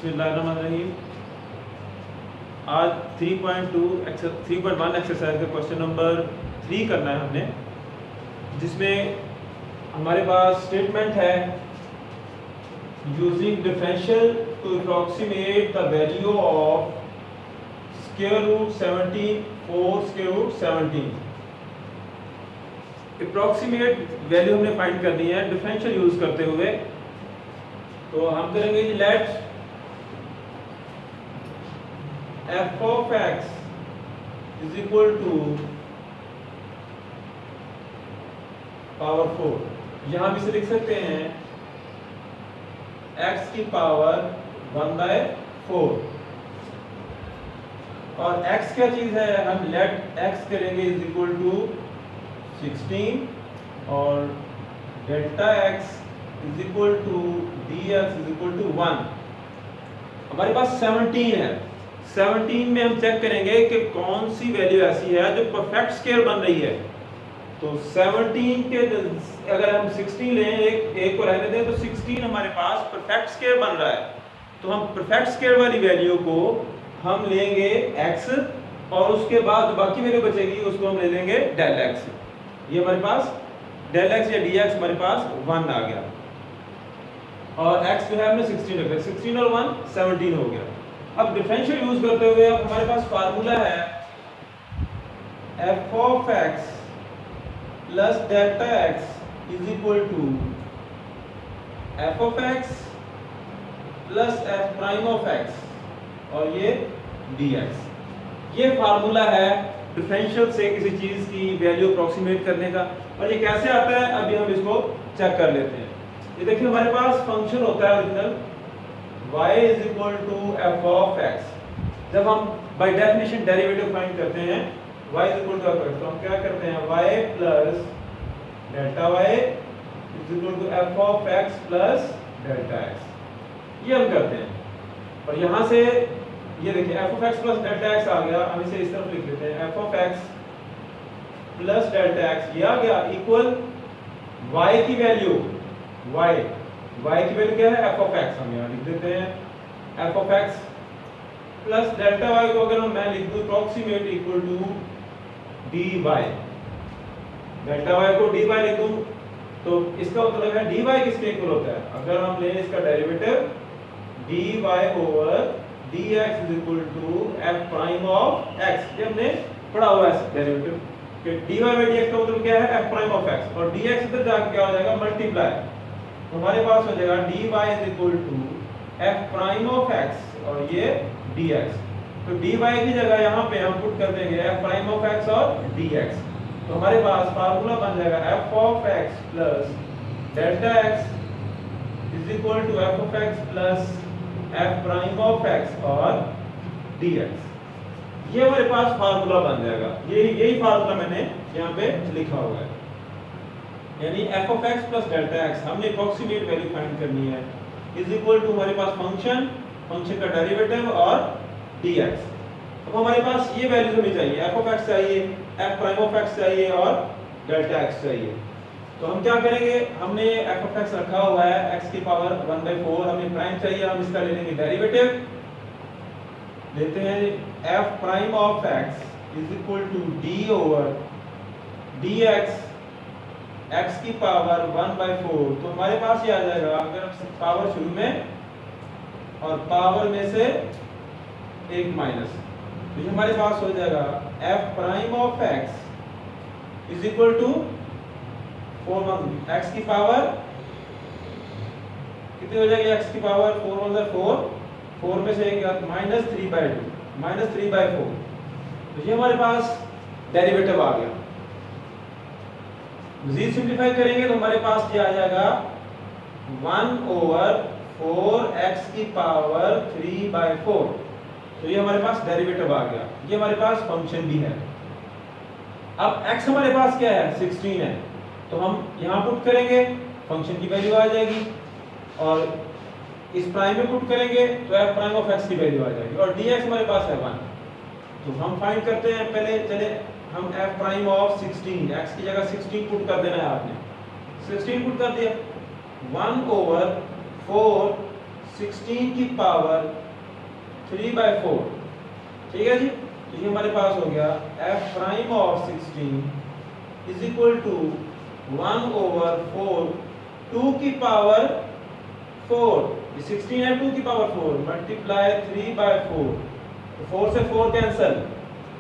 बिस्मिल्लाहिर्रहमानिर्रहीम। आज 3.1 एक्सरसाइज का क्वेश्चन नंबर 3 करना है हमने, जिसमें हमारे पास स्टेटमेंट है using differential to approximate the value of square root 17 4 square root 17। Approximate value हमने फाइंड करनी है डिफरेंशियल यूज करते हुए। तो हम करेंगे let f of x is equal to power 4। यहां भी से लिख सकते हैं x की पावर 1/4। और x क्या चीज है, हम लेट x करेंगे इज इक्वल टू 16 और delta x is equal to dx is equal to 1। हमारे पास 17 है। 17 में हम चेक करेंगे कि कौन सी वैल्यू ऐसी है जो परफेक्ट स्क्वायर बन रही है। तो 17 के अगर हम 16 लें, एक को रहने दें, तो 16 हमारे पास परफेक्ट स्क्वायर बन रहा है। तो हम परफेक्ट स्क्वायर वाली वैल्यू को हम लेंगे x और उसके बाद जो बाकी वैल्यू बचेगी उसको हम ले लेंगे डेल x। ये हमारे पास डेल x या dx हमारे पास 1 आ गया और x जो है हमने 16 रखा। 16 और 1 17 हो गया। अब डिफरेंशियल यूज करते हुए अब हमारे पास फार्मूला है f of x plus delta x is equal to f of x plus f prime of x और ये dx। ये फार्मूला है डिफरेंशियल से किसी चीज की वैल्यू अप्रोक्सीमेट करने का। और ये कैसे आता है अभी हम इसको चेक कर लेते हैं। ये देखिए हमारे पास फंक्शन होता है original y is equal to f of x। जब हम बाय डेफिनेशन डेरिवेटिव फाइंड करते हैं y is equal to f of x, तो हम क्या करते हैं y plus delta y is equal to f of x plus delta x। ये हम करते हैं और यहाँ से ये देखिए f of x plus delta x आ गया। हम इसे इस तरफ लिख लेते हैं f of x plus delta x। ये आ गया इक्वल y की वैल्यू y की वैल्यू क्या है f of x। हम यहाँ लिख देते हैं f of x plus delta y को अगर मैं लिख दूं approximate equal to dy। Delta y को dy लिख दूं तो इसका मतलब है dy किसके इक्वल होता है। अगर हम लें इसका derivative dy over dx is equal to f prime of x। ये हमने पढ़ा हुआ है डेरिवेटिव कि dy बाय dx का मतलब क्या है f प्राइम ऑफ x और dx इधर जाके क्या हो जाएगा मल्टीप्लाई। तो हमारे पास हो जाएगा dy is equal to f prime of x और ये dx। तो dy की जगह यहाँ पे हम पुट कर देंगे f प्राइम ऑफ x और dx। तो हमारे पास फार्मूला बन जाएगा f of x plus delta x is equal to f of x plus f prime of x और dx। ये हमारे पास फार्मूला बन जाएगा। यही फार्मूला मैंने यहाँ पे लिखा हुआ है, यानी f of x plus delta x हमने अप्रॉक्सीमेट वैल्यू फाइंड करनी है इज इक्वल टू हमारे पास फंक्शन का डेरिवेटिव और dx। अब हमारे पास ये वैल्यूज हमें चाहिए, f of x चाहिए, f प्राइम ऑफ x चाहिए और डेल्टा x चाहिए। तो हम क्या करेंगे, हमने f of x रखा हुआ है x की पावर 1/4। हमें प्राइम चाहिए, हम इसका ले लेंगे डेरिवेटिव। लेते हैं f prime of x is equal to d over dx x की पावर 1/4। तो हमारे पास ये आ जाएगा, अगर पावर शुरू में और पावर में से एक माइनस, तो ये हमारे पास हो जाएगा f prime of x is equal to 4 x की पावर कितनी हो जाएगी, x की पावर 4 4 में से एक माइनस 3/4। तो ये हमारे पास डेरिवेटिव आ गया। मजीद सिंप्लीफाई करेंगे तो हमारे पास क्या आ जाएगा 1 ओवर 4x की पावर 3/4। तो ये हमारे पास डेरिवेटिव आ गया। ये हमारे पास फंक्शन भी है। अब x हमारे पास क्या है 16 है, तो हम यहाँ पुट करेंगे फंक्शन की वैल्यू आ जाएगी और इस प्राइम में पुट करेंगे तो f प्राइम ऑफ x की वैल्यू आ जाएगी और dx हमारे पास है 1। तो हम फाइंड करते हैं, पहले चले हम f प्राइम ऑफ 16 x की जगह 16 पुट कर देना है। आपने 16 पुट कर दिया 1 ओवर 4 16 की पावर 3/4, ठीक है जी। तो ये हमारे पास हो गया f prime of 16 is equal to 1/4 2 की पावर 4, ये 16 है 2 की पावर 4 मल्टीप्लाई 3/4, तो 4 से 4 कैंसल,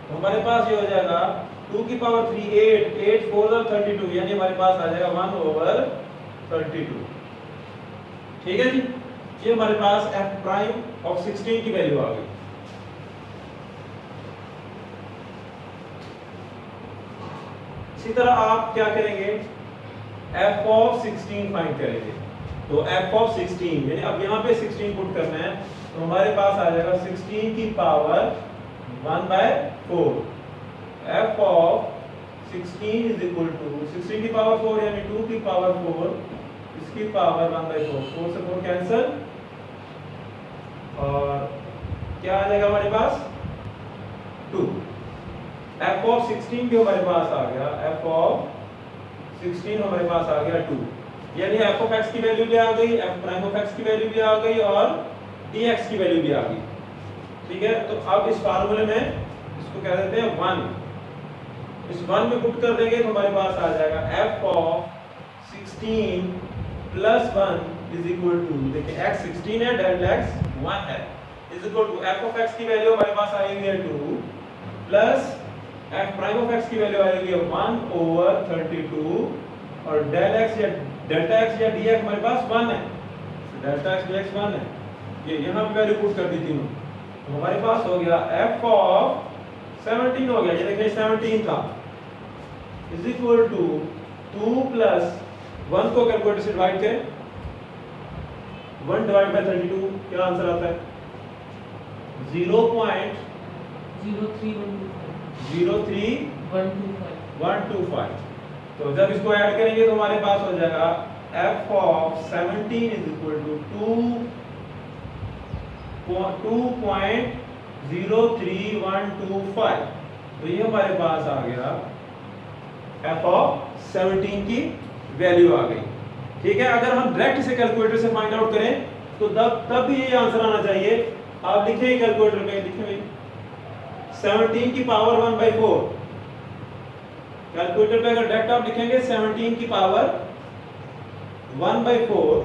तो हमारे पास ये हो जाएगा 2 की पावर 3 8, 8 4 और 32, यानी हमारे पास आ जाएगा 1/32, ठीक है जी। ये हमारे पास f प्राइम ऑफ 16 की वैल्यू आ गई। इसी तरह आप क्या करेंगे, f ऑफ 16 फाइंड करेंगे। तो f ऑफ 16 यानी अब यहाँ पे 16 पुट करना है, तो हमारे पास आ जाएगा 16 की power 1/4, f of 16 is equal to 16 की पावर 4 यानी 2 की पावर 4, इसकी पावर 1/4, 4 से 4 कैंसल, और क्या आ जाएगा हमारे पास 2। f ऑफ 16 भी हमारे पास आ गया, f ऑफ 16 हमारे पास आ गया 2, यानी f ऑफ x की वैल्यू भी आ गई, f प्राइम ऑफ x की वैल्यू भी आ गई और dx की वैल्यू भी आ गई, ठीक है। तो अब इस फार्मूले में इसको क्या देते हैं 1, इस 1 में पुट कर देंगे तो हमारे पास आ जाएगा f of 16 plus 1 is equal to, देखिए x 16 है, डेल्टा x 1 है, is equal to f of x की वैल्यू हमारे पास आएगी 2 plus f prime of x की वैल्यू आएगी 1/32 और डेल x या डेल्टा x या dx हमारे पास 1 है, तो डेल्टा x dx 1 है, ये यहाँ पे वैल्यू पुट कर दी तीनों, तो हमारे पास हो गया f ऑफ 17 हो गया, ये देखिए 17 था, इज इक्वल टू 2 प्लस 1 को कैलकुलेटर से डिवाइड करें, 1 डिवाइड बाय 32 क्या आंसर आता है 0.03125। तो जब इसको ऐड करेंगे तो हमारे पास हो जाएगा f of 17 is equal to 2.03125, तो ये हमारे पास आ गया f ऑफ 17 की वैल्यू आ गई, ठीक है। अगर हम डायरेक्ट से कैलकुलेटर से फाइंड आउट करें तो तब भी ये आंसर आना चाहिए। आप लिखें कैलकुलेटर में, लिखें भाई 17 की पावर 1/4, कैलकुलेटर पे अगर डायरेक्ट आप लिखेंगे 17 की पावर 1/4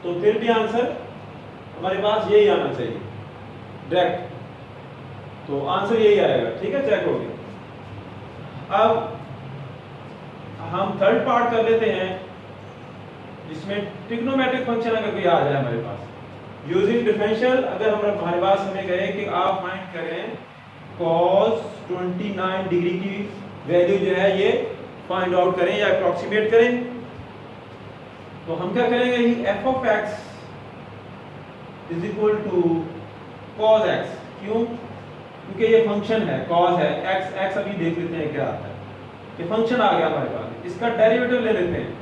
तो फिर भी आंसर हमारे पास यही आना चाहिए डायरेक्ट, तो आंसर यही आएगा, ठीक है, चेक हो गया। अब हम थर्ड पार्ट कर लेते हैं जिसमें ट्रिग्नोमेट्रिक फंक्शन अगर कोई आ जाए हमारे पास यूजिंग डिफरेंशियल, अगर हमारे पास हमें कहे कि आप फाइंड करें cos 29 डिग्री की वैल्यू जो है ये फाइंड आउट करें या अप्रोक्सीमेट करें, तो हम क्या करेंगे, f of x is equal to cos x, क्यों, क्योंकि ये फंक्शन है, cos है, x अभी देख लेते हैं क्या आता है, ये फंक्शन आ गया हमारे पास, इसका डेरिवेटिव ले लेते हैं,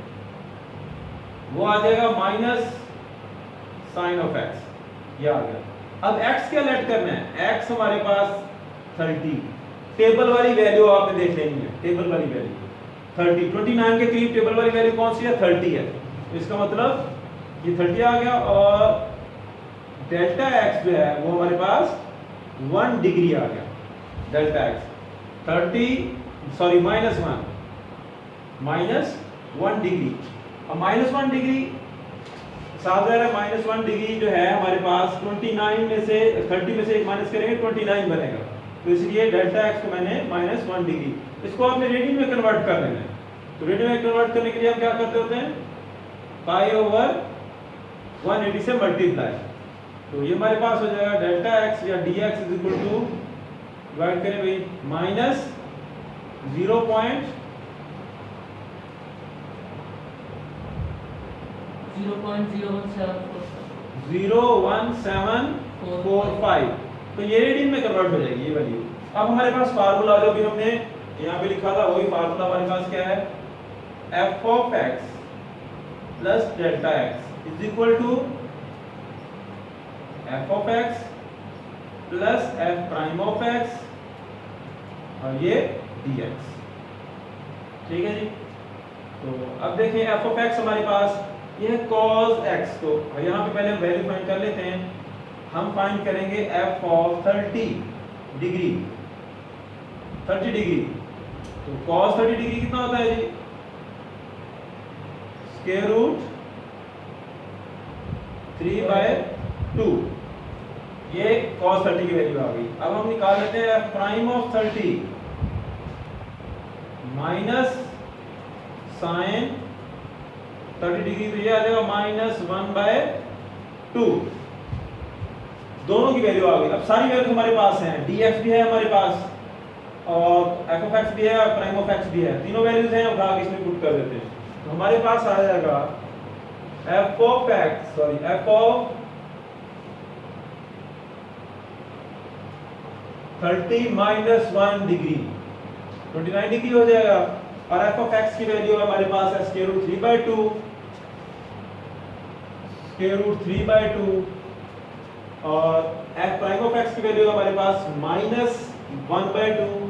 वो आ जाएगा माइनस साइन ऑफ x, ये आ गया। अब x क्या लेट करना है, x हमारे पास 30, टेबल वाली वैल्यू आपने देख लेनी है, टेबल वाली वैल्यू 30, 29 के करीब टेबल वाली वैल्यू कौन सी है 30 है, तो इसका मतलब ये 30 आ गया, और डेल्टा x जो है वो हमारे पास 1 डिग्री आ गया, डेल्टा x 30 सॉरी -1 डिग्री, अब -1 डिग्री साथ रह रहा है, -1 डिग्री जो है हमारे पास 29 में से 30 में से एक माइनस करेंगे 29 बनेगा, तो इसलिए डेल्टा x को मैंने -1 डिग्री, इसको आपने रेडियन में कन्वर्ट कर देना है, तो रेडियन में कन्वर्ट करने के लिए हम क्या करते होते हैं π/180 से मल्टीप्लाई, तो ये हमारे पास हो जाएगा डेल्टा x या dx is equal to, divide करें भाई माइनस 0.01745, तो ये रेडियन में कन्वर्ट हो जाएगी ये वैल्यू। अब हमारे पास फार्मूला जो भी हमने यहाँ पे लिखा था वही फार्मूला हमारे पास क्या है, f of x plus delta x is equal to f of x plus f prime of x और ये dx, ठीक है जी। तो अब देखें f ऑफ x हमारे पास ये है cos x। तो यहाँ पे पहले वैल्यू फाइंड कर लेते हैं। हम फाइंड करेंगे f ऑफ 30 डिग्री। 30 डिग्री तो cos 30 डिग्री कितना होता है जी? Square root 3/2। ये cos 30 की वैल्यू आ गई। अब हम निकाल लेते हैं f prime of 30 minus sine 30 degree, तो ये आ जाएगा -1/2। दोनों की वैल्यू आ गई। अब सारी वैल्यू हमारे पास हैं, dx भी है हमारे पास और f ऑफ x भी है और प्राइम ऑफ x भी है। तीनों वैल्यूज हैं, उठा के इसमें पुट कर देते हैं। तो हमारे पास आ जाएगा f of 30 minus 1 degree 29 degree हो जाएगा। और f ऑफ x की वैल्यू हमारे पास है स्क्वायर रूट 3/2, स्क्वायर रूट 3/2। और f प्राइम ऑफ x की वैल्यू हमारे पास -1/2,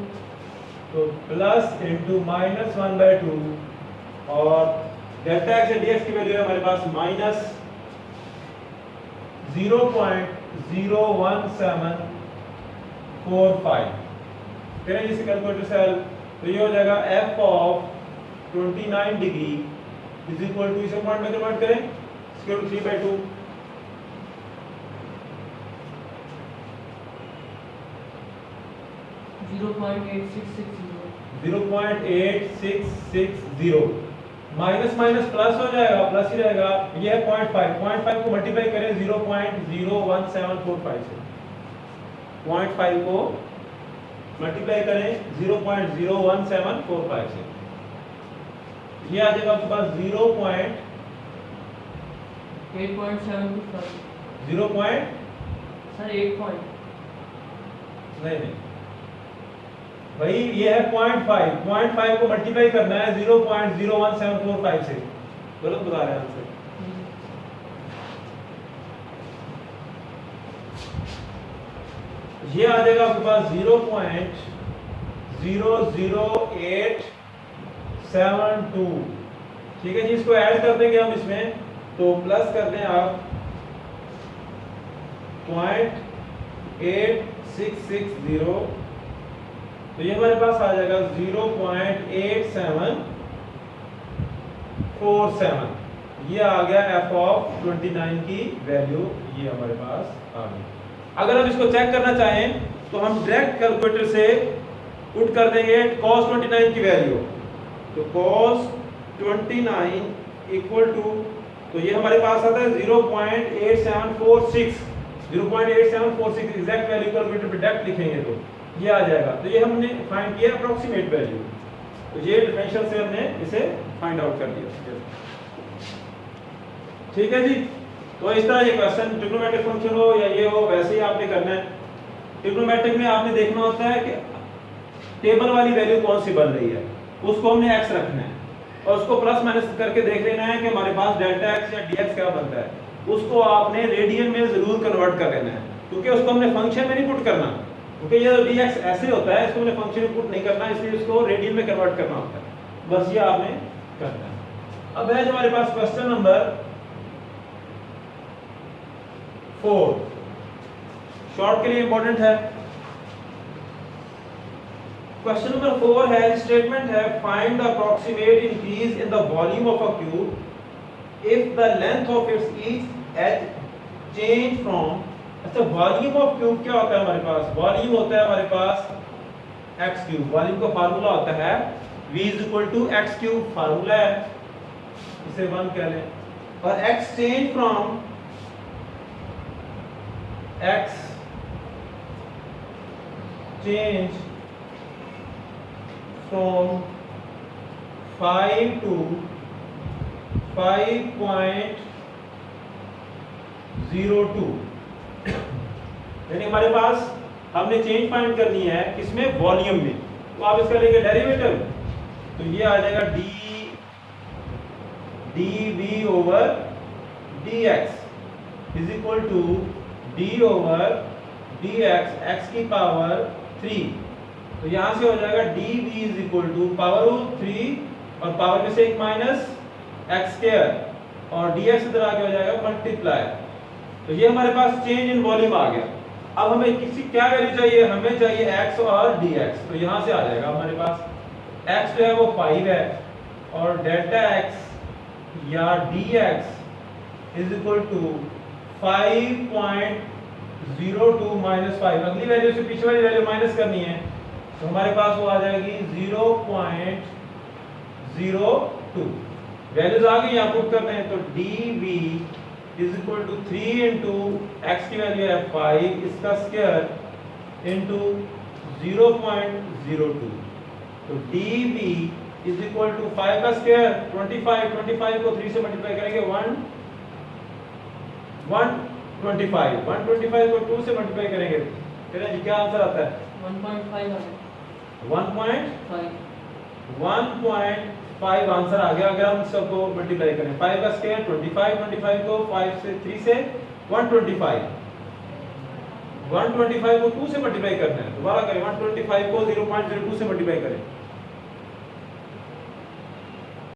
तो प्लस इंटू -1/2। और डेल्टा x या dx की वैल्यू है हमारे पास -0.01745। करें इसे कैलकुलेटर से हल, तो ये हो जाएगा f of 29 degree is equal to, इसे पॉइंट में कन्वर्ट करें, square root 3/2 0.8660 minus minus plus हो जाएगा, प्लस ही रहेगा। ये है 0.5 को मल्टीप्लाई करें 0.01745 से। 0.5 को मल्टीप्लाई करें 0.01745 से, ये आ जाएगा आपके पास 0.8 सर 8 पॉइंट नहीं भाई, ये है 0.5 को मल्टीप्लाई करना है 0.01745 से। गलत बता रहे हैं आंसर। ये आ जाएगा आपके पास 0.00872। ठीक है जी, इसको ऐड कर देंगे हम इसमें, तो प्लस कर दें आप 0.8660, तो ये हमारे पास आ जाएगा 0.8747। ये आ गया f ऑफ 29 की वैल्यू, ये हमारे पास आ गई। अगर हम इसको चेक करना चाहें तो हम डायरेक्ट कैलकुलेटर से पुट कर देंगे cos 29 की वैल्यू। तो cos 29 इक्वल टू, तो ये हमारे पास आता है 0.8746। 0.8746 एग्जैक्ट वैल्यू कैलकुलेटर पे डायरेक्ट लिखेंगे तो ये आ जाएगा। तो ये हमने फाइंड किया अप्रोक्सीमेट वैल्यू, तो ये डिफरेंशियल से हमने इसे फाइंड आउट कर दिया। ठीक है जी, तो इस तरह ये क्वेश्चन ट्रिग्नोमेट्रिक फंक्शन हो या ये हो, वैसे ही आपने करना है। ट्रिग्नोमेट्रिक में आपने देखना होता है कि टेबल वाली वैल्यू कौन सी बन रही है, उसको हमने x रखना है और उसको प्लस माइनस करके देख लेना है कि हमारे पास डेल्टा x या dx क्या बनता है। उसको आपने रेडियन में जरूर कन्वर्ट कर लेना है, क्योंकि उसको हमने फंक्शन में नहीं पुट करना, क्योंकि ये dx ऐसे होता है, इसको हमने फंक्शन में पुट नहीं करना, इसलिए इसको रेडियन में कन्वर्ट करना होता है। बस ये आपने करना है। अब है हमारे पास क्वेश्चन नंबर 4, शॉर्ट के लिए इंपॉर्टेंट है। क्वेश्चन नंबर 4 है, स्टेटमेंट है find the approximate increase in the volume of a cube if the length of its each edge change from. अच्छा, वॉल्यूम ऑफ क्यूब क्या होता है हमारे पास? वॉल्यूम होता है हमारे पास x क्यूब। वॉल्यूम का फार्मूला होता है v = x क्यूब, फार्मूला है, इसे 1 कह लें। और x change from x change from 5 to 5.02, यानी हमारे पास हमने चेंज फाइंड करनी है किसमें? वॉल्यूम में। तो आप इसका लेंगे डेरिवेटिव, तो ये आ जाएगा dv over dx is equal to d over dx x की पावर 3। तो यहां से हो जाएगा dv is equal to power 3 और पावर में से एक माइनस x स्क्वायर और dx इधर आगे हो जाएगा मल्टीप्लाई। तो ये हमारे पास चेंज इन वॉल्यूम आ गया। अब हमें किसी क्या वैल्यू चाहिए, हमें चाहिए x और dx। तो यहाँ से आ जाएगा हमारे पास x जो है वो 5 है और डेल्टा x या dx is equal to 5.02 minus 5। अगली वैल्यू से पीछे वाली वैल्यू माइनस करनी है, तो हमारे पास वो आ जाएगी 0.02। वैल्यूज आ गई, यहाँ पुट करते हैं। तो dv is equal to 3 into x की वैल्यू है 5, इसका स्क्वायर इंटू 0.02। तो dv इज इक्वल टू 5 का स्क्वायर 25 को 3 से मल्टीप्लाई करेंगे 125 को 2 से मल्टीप्लाई करेंगे, फिर जी क्या आंसर आता है 1.5 आ गया। 1.5 आंसर आ गया। अगर हम सबको मल्टीप्लाई करें 5 का स्क्वायर 25 को 5 से 3 से 125 को 2 से मल्टीप्लाई करना है। दोबारा करें 125 को 0.02 से मल्टीप्लाई करें